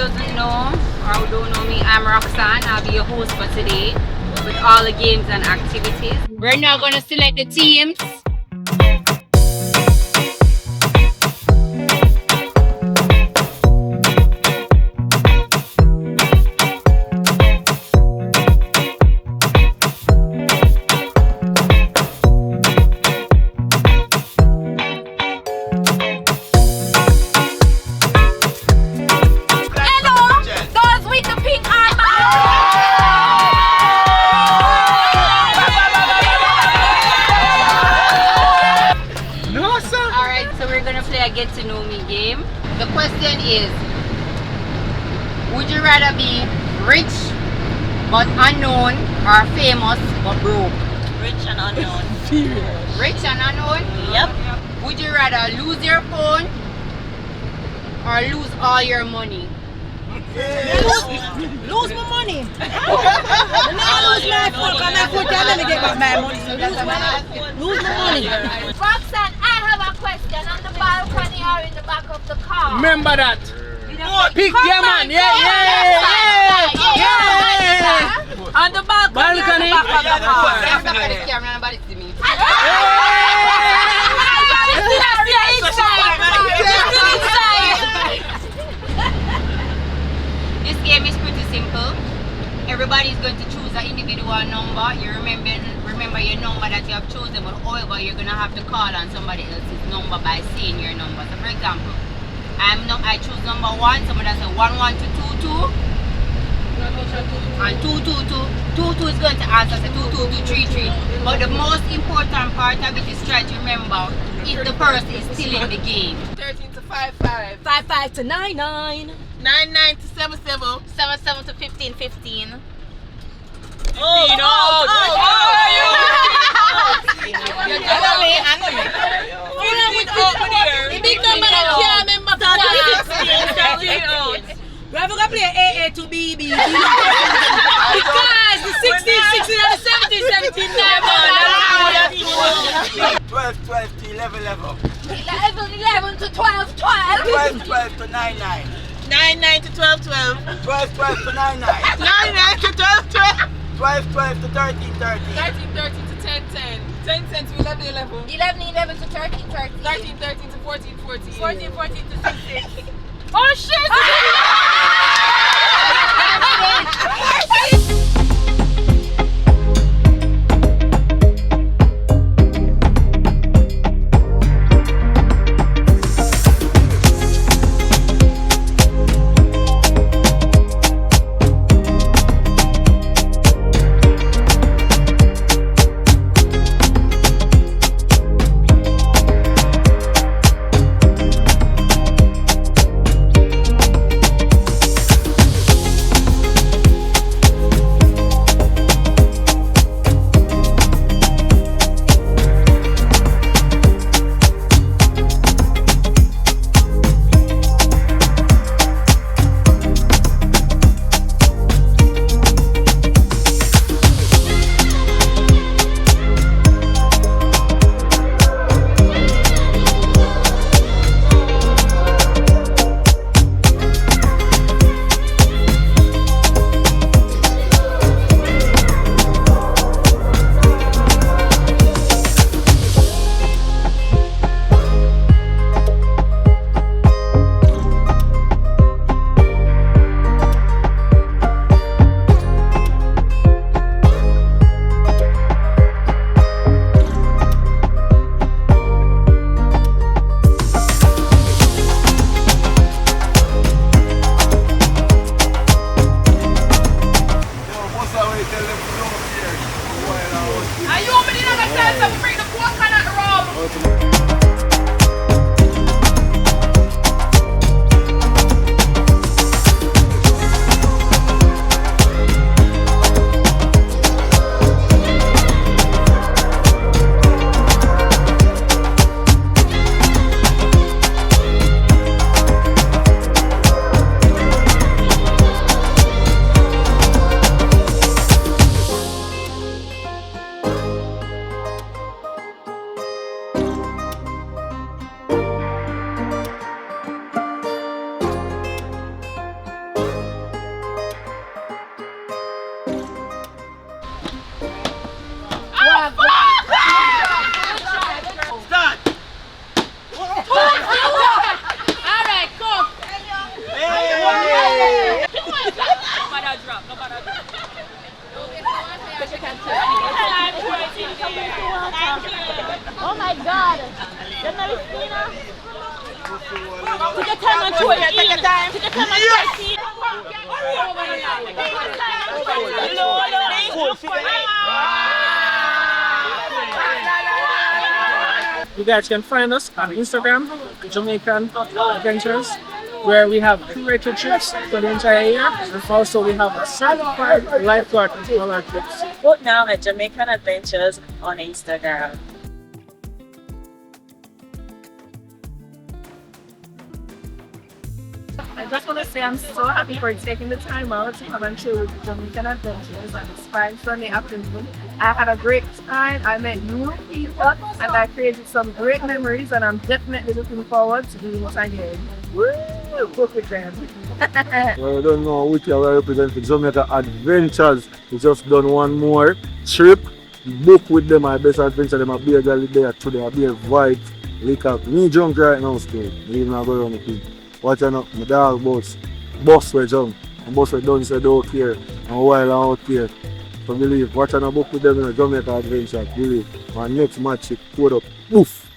doesn't know or who don't know me, I'm Roxanne. I'll be your host for today with all the games and activities. We're now going to select the teams. Get to know me game. The question is, would you rather be rich but unknown or famous but broke? Rich and unknown. Rich and unknown? Yep. Would you rather lose your phone or lose all your money? Lose my money. Now lose my phone because my phone can never get back my money. Lose my money. Roxanne, I have a question. On the balcony or in the back of the car? Remember that. Pick your man. Yeah. On the balcony. Nobody scare me. Nobody see me. This game is pretty simple. Everybody is going to choose an individual number. You remember your number that you have chosen, but however, you're going to have to call on somebody else's number by saying your number. So for example, I choose number 1, somebody says 11 to 22, and 222 is going to answer, say 22233. But the most important part of it is try to remember if the person is still in the game. 13 to 55. 55 to 99. 99 to 77. 77 to 15. I know me. The big number that can't remember for 16. We have to play AA to BB. Because the 16 and the 17 12 to 11. 11 to 12. 12 to 99. 99 to 12. 12 to 99. 99 to 12. 12 to 13. 13 to 10. 10 to 11. 11 to 13. 13 to 14. 14 to 16. Oh shit! Start. Alright, come. Hey. Oh my God. You're not listening now? Take your time and throw it in. Take your time. Take your time and throw it in. You guys can find us on Instagram, Jamaican Adventures, where we have curated trips for the entire year, and also we have a certified lifeguard for all our trips. Vote now at Jamaican Adventures on Instagram. I just want to say I'm so happy for taking the time out to come and chill with Jamaican Adventures on this fine Sunday afternoon. I had a great time, I met new people, and I created some great memories, and I'm definitely looking forward to doing it again. Woo! Book with them. Well, I don't know which I represent the Jamaica Adventures. We just done one more trip. Book with them, my best adventure. Them a beer girl there today, a beer vibe. Lick up. Me drunk right now still. Leave me go around the thing. Watching up my dog bus we jump. And bus we done said out here. And a while out here. So believe, watching a book with them in the Jamaica Adventure. Believe. My next match it code up. Oof.